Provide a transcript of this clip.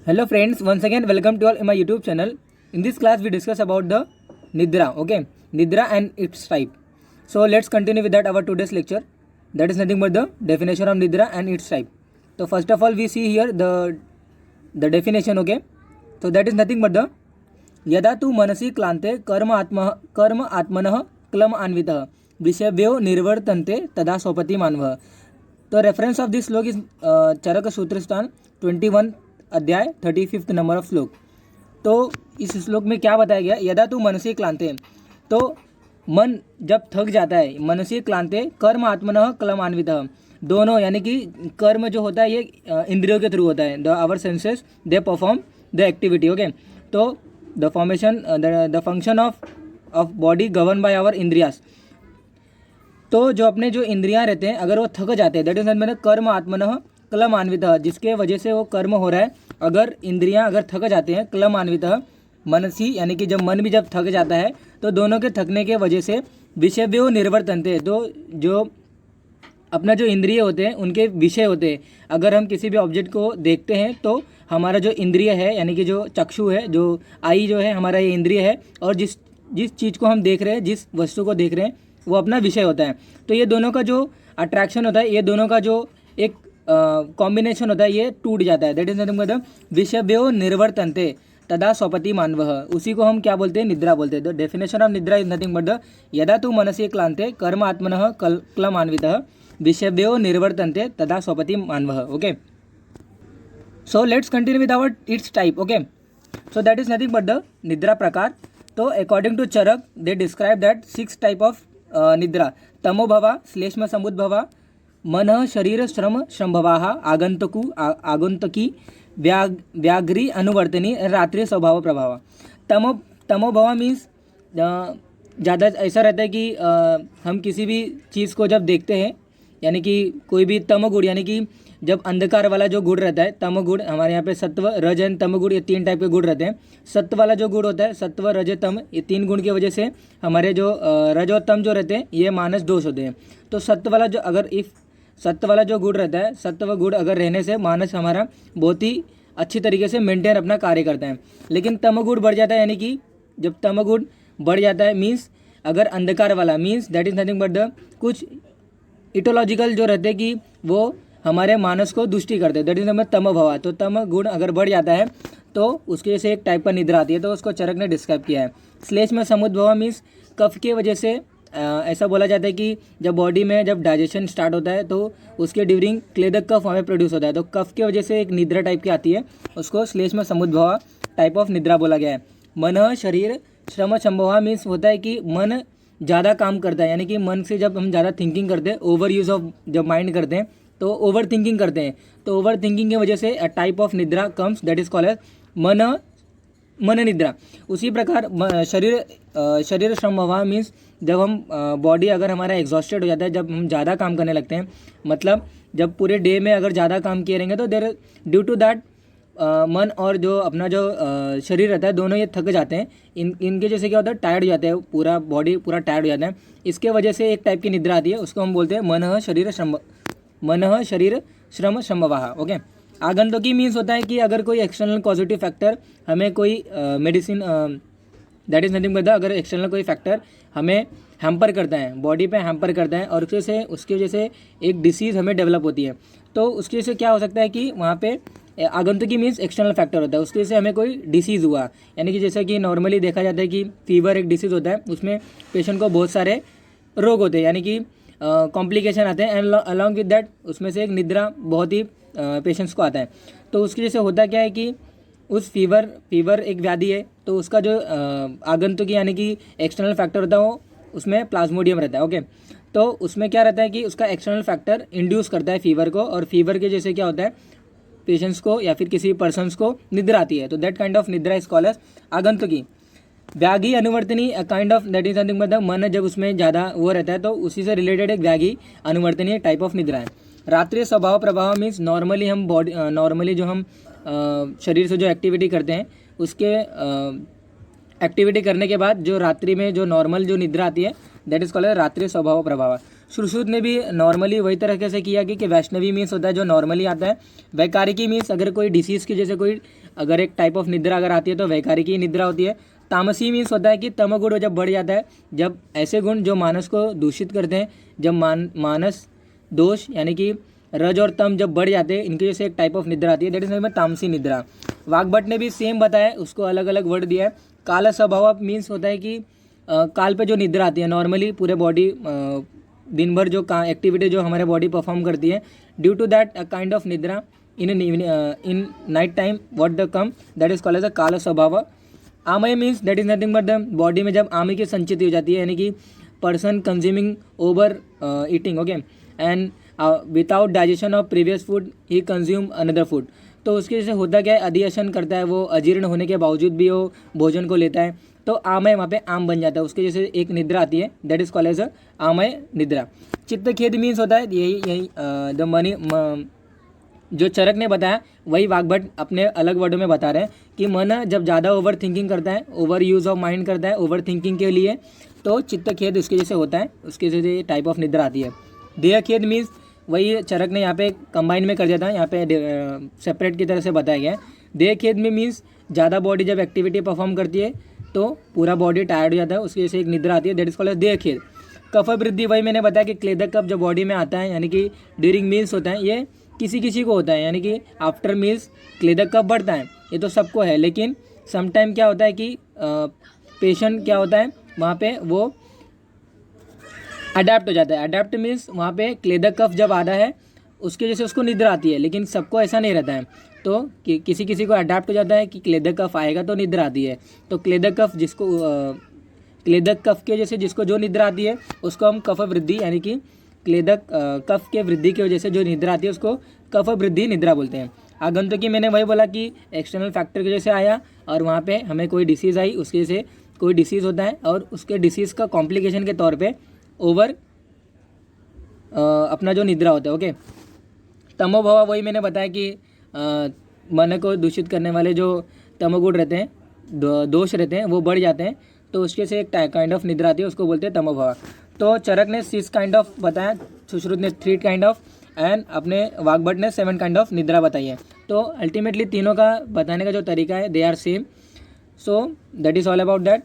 Hello friends, once again welcome to all in my YouTube channel. In this class we discuss about the Nidra, okay? Nidra and its type. So let's continue with that our today's lecture. That is nothing but the definition of Nidra and its type. So first of all we see here the definition, okay? So that is nothing but the यदा तु मनसि क्लांते कर्म आत्मनः क्लम अन्वितः विषयव्यो निर्वर्तन्ते तदा स्वपति मानवः. तो reference of this श्लोक इज चरक सूत्रस्थान 21 अध्याय 35 नंबर ऑफ श्लोक. तो इस श्लोक में क्या बताया गया, यदा तु मनसि क्लांते, तो मन जब थक जाता है, मनसि क्लांते कर्म आत्मनः क्लमान्वितः, दोनों यानी कि कर्म जो होता है ये इंद्रियों के थ्रू होता है. The our senses they perform the activity, okay. तो the formation the function of body govern by our इंद्रियास. तो जो अपने जो इंद्रियां रहते हैं अगर वो थक जाते हैं, दैट इज मैंने कर्म आत्मनः क्लमान्वितः, जिसके वजह से वो कर्म हो रहा है. अगर इंद्रियां अगर थक जाते हैं, क्लमान्वितः मनसी, यानी कि जब मन भी जब थक जाता है तो दोनों के थकने के वजह से विषयव्यो निर्वर्तन्ते, तो जो अपना जो इंद्रिय होते हैं उनके विषय होते हैं. अगर हम किसी भी ऑब्जेक्ट को देखते हैं तो हमारा जो इंद्रिय है यानी कि जो चक्षु है, जो आई जो है हमारा ये इंद्रिय है, और जिस चीज़ को हम देख रहे हैं, जिस वस्तु को देख रहे हैं वो अपना विषय होता है. तो ये दोनों का जो अट्रैक्शन होता है, ये दोनों का जो एक कॉम्बिनेशन होता है, ये टूट जाता है. दैट इज नथिंग बट विषयव्यो निर्वर्तन्ते तदा स्वपति मानवः. उसी को हम क्या बोलते हैं, निद्रा बोलते हैं. द डेफिनेशन ऑफ निद्रा इज नथिंग बट यदा तु मनसि क्लांते कर्म आत्मनः क्लमान्वितः विषयव्यो निर्वर्तन्ते तदा स्वपति मानवः. Okay, so let's continue with our its type. Okay, so that is nothing but the निद्रा प्रकार. तो according to Charaka they describe that 6 type of निद्रा. तमोभवा, श्लेष्म समुद्भवा, मन शरीर श्रम श्रमभवाः, आगंतुकी, व्याघ्री अनुवर्तनी, रात्रि स्वभाव प्रभाव. तमोभवा मीन्स ज़्यादा ऐसा रहता है कि हम किसी भी चीज़ को जब देखते हैं, यानी कि कोई भी तमोगुण, यानी कि जब अंधकार वाला जो गुण रहता है, तमोगुण, हमारे यहाँ पे सत्व रज एंड तमोगुण, ये 3 टाइप के गुण रहते हैं. सत्व वाला जो गुण होता है, सत्व रज तम, ये 3 गुण की वजह से हमारे जो रज और तम जो रहते हैं ये मानस दोष होते हैं. तो सत्व वाला जो सत्व वाला जो गुण रहता है, सत्व गुण अगर रहने से मानस हमारा बहुत ही अच्छी तरीके से मेंटेन अपना कार्य करता है. लेकिन तमोगुण बढ़ जाता है, यानी कि जब तमोगुण बढ़ जाता है मीन्स अगर अंधकार वाला means that is nothing but the कुछ इटोलॉजिकल जो रहते हैं कि वो हमारे मानस को दुष्टि करते हैं. दैट इज नंबर तमोभवा. तो तम गुण अगर बढ़ जाता है तो उसके जैसे एक टाइप का निद्रा आती है. तो उसको चरक ने डिस्क्राइब किया है. श्लेष में समुद्भवा मीन्स कफ के वजह से ऐसा बोला जाता है कि जब बॉडी में जब डाइजेशन स्टार्ट होता है तो उसके ड्यूरिंग क्लेदक कफ हमें प्रोड्यूस होता है. तो कफ की वजह से एक निद्रा टाइप की आती है, उसको श्लेष में समुद्भवा टाइप ऑफ निद्रा बोला गया है. मन शरीर श्रम संभवा मीन्स होता है कि मन ज़्यादा काम करता है, यानी कि मन से जब हम ज़्यादा थिंकिंग करते हैं, ओवर यूज़ ऑफ जब माइंड करते हैं तो ओवर थिंकिंग करते हैं. तो ओवर थिंकिंग की वजह से अ टाइप ऑफ निद्रा comes, that is called as मन निद्रा. उसी प्रकार शरीर श्रमभवा मीन्स जब हम बॉडी अगर हमारा एग्जॉस्टेड हो जाता है, जब हम ज़्यादा काम करने लगते हैं, मतलब जब पूरे डे में अगर ज़्यादा काम किए रहेंगे तो देर ड्यू टू दैट मन और जो अपना जो शरीर रहता है दोनों ये थक जाते हैं. इनके जैसे क्या होता है, टायर्ड हो जाते हैं, पूरा बॉडी पूरा टायर्ड हो जाता है. इसके वजह से एक टाइप की निद्रा आती है, उसको हम बोलते हैं मन शरीर श्रम संभवाः. ओके, आगंतुकी मीन्स होता है कि अगर कोई एक्सटर्नल पॉजिटिव फैक्टर हमें कोई medicine, that is nothing but अगर एक्सटर्नल कोई फैक्टर हमें हैम्पर करता है, बॉडी पे हैम्पर करता है, और उसकी वजह से एक डिसीज़ हमें डेवलप होती है. तो उसकी वजह से क्या हो सकता है कि वहाँ पे आगंतुकी मीन्स एक्सटर्नल फैक्टर होता है, उसकी वजह से हमें कोई डिसीज़ हुआ, यानी कि जैसा कि नॉर्मली देखा जाता है कि फीवर एक डिसीज़ होता है, उसमें पेशेंट को बहुत सारे रोग होते हैं, यानी कि कॉम्प्लिकेशन आते हैं, एंड अलॉन्ग विद दैट उसमें से एक निद्रा बहुत ही पेशेंट्स को आता है. तो उसकी वजह से होता क्या है कि उस फीवर एक व्याधि है, तो उसका जो आगंतुकी यानी कि एक्सटर्नल फैक्टर होता है वो उसमें प्लाज्मोडियम रहता है. ओके, तो उसमें क्या रहता है कि उसका एक्सटर्नल फैक्टर इंड्यूस करता है फीवर को, और फीवर के जैसे क्या होता है पेशेंट्स को या फिर किसी पर्सन्स को निद्रा आती है. तो दैट काइंड ऑफ निद्रा इज कॉल्ड एज आगंतुकी. व्याघी अनुवर्तनी kind of that is nothing मतलब मन जब उसमें ज़्यादा वो रहता है तो उसी से रिलेटेड एक व्याघी अनुवर्तनी टाइप ऑफ निद्रा है. रात्रि स्वभाव प्रभाव मीन्स नॉर्मली हम बॉडी नॉर्मली जो हम शरीर से जो एक्टिविटी करते हैं उसके एक्टिविटी करने के बाद जो रात्रि में जो नॉर्मल जो निद्रा आती है दैट इज कॉल्ड रात्रि स्वभाव प्रभाव. सुश्रुत ने भी नॉर्मली वही तरीके से किया कि वैष्णवी मीन्स होता है जो नॉर्मली आता है, वैकारिकी मीन्स अगर कोई डिसीज़ की जैसे कोई अगर एक टाइप ऑफ निद्रा अगर आती है तो वैकारिकी निद्रा होती है। तामसी मीन्स होता है कि तमगुण जब बढ़ जाता है, जब ऐसे गुण जो मानस को दूषित करते हैं, जब मानस दोष यानी कि रज और तम जब बढ़ जाते हैं, इनकी वजह से एक टाइप ऑफ निद्रा आती है, दैट इज नेम तामसी निद्रा। वाग्भट ने भी सेम बताया, उसको अलग अलग वर्ड दिया है। काल स्वभाव मीन्स होता है कि काल पे जो निद्रा आती है, नॉर्मली पूरे बॉडी दिन भर जो एक्टिविटी जो हमारे बॉडी परफॉर्म करती है, due to that a kind of निद्रा in night time what the come, that is called as a काल स्वभाव। आमय means that is nothing but the body में जब आमय की संचित हो जाती है, यानी कि person consuming over eating, okay, and without digestion of previous food he consume another food. तो उसके जैसे होता क्या है, अधिवेशन करता है, वो अजीर्ण होने के बावजूद भी वो भोजन को लेता है, तो आमय वहाँ पे आम बन जाता है, उसके जैसे एक निद्रा आती है, that is called as a आमय निद्रा। चित्त खेद मीन्स होता है यही द मनी, जो चरक ने बताया वही वाग्भट अपने अलग वर्डों में बता रहे हैं कि मन जब ज़्यादा ओवर थिंकिंग करता है, ओवर यूज ऑफ माइंड करता है ओवर थिंकिंग के लिए, तो चित्त खेद उसके जैसे होता है, उसके जैसे टाइप ऑफ निद्रा आती है। देह खेद मीन्स वही चरक ने यहाँ पे कंबाइन में कर दिया था, यहाँ पे सेपरेट की तरह से बताया गया है। देह खेद में मीन्स ज़्यादा बॉडी जब एक्टिविटी परफॉर्म करती है तो पूरा बॉडी टायर्ड हो जाता है, उसकी जैसे एक निद्रा आती है, दैट इज कॉल्ड देह खेद। कफ वृद्धि वही मैंने बताया कि क्लेदक कफ जो बॉडी में आता है, यानी कि ड्यूरिंग मील्स होता है, ये किसी किसी को होता है, यानी कि आफ्टर मील्स क्लेदक कफ बढ़ता है, ये तो सबको है, लेकिन समटाइम क्या होता है कि पेशेंट क्या होता है वहाँ पे वो अडेप्ट हो जाता है। अडेप्ट मीन्स वहाँ पे क्लेदक कफ जब आता है उसके जैसे उसको निद्रा आती है, लेकिन सबको ऐसा नहीं रहता है, तो किसी किसी को अडेप्ट हो जाता है कि क्लेदक कफ आएगा तो निद्रा आती है। तो क्लेदक कफ जिसको क्लेदक कफ के जैसे जिसको जो निद्रा आती है उसको हम कफ वृद्धि, यानी कि क्लेदक कफ के वृद्धि की वजह से जो निद्रा आती है उसको कफ वृद्धि निद्रा बोलते हैं। आगंतुकी मैंने वही बोला कि एक्सटर्नल फैक्टर की वजह से आया और वहाँ पे हमें कोई डिसीज़ आई, उसके से कोई डिसीज़ होता है और उसके डिसीज़ का कॉम्प्लिकेशन के तौर पे ओवर अपना जो निद्रा होता है, ओके। तमोभव वही मैंने बताया कि मन को दूषित करने वाले जो तमोगुण रहते हैं, दोष रहते हैं, वो बढ़ जाते हैं, तो उसके से एक काइंड ऑफ निद्रा आती है, उसको बोलते हैं तमोभव। तो चरक ने 6 काइंड ऑफ बताया, सुश्रुत ने 3 काइंड ऑफ, एंड अपने वाग्भट ने 7 काइंड ऑफ निद्रा बताई है। तो अल्टीमेटली तीनों का बताने का जो तरीका है they are same, so that is all about that.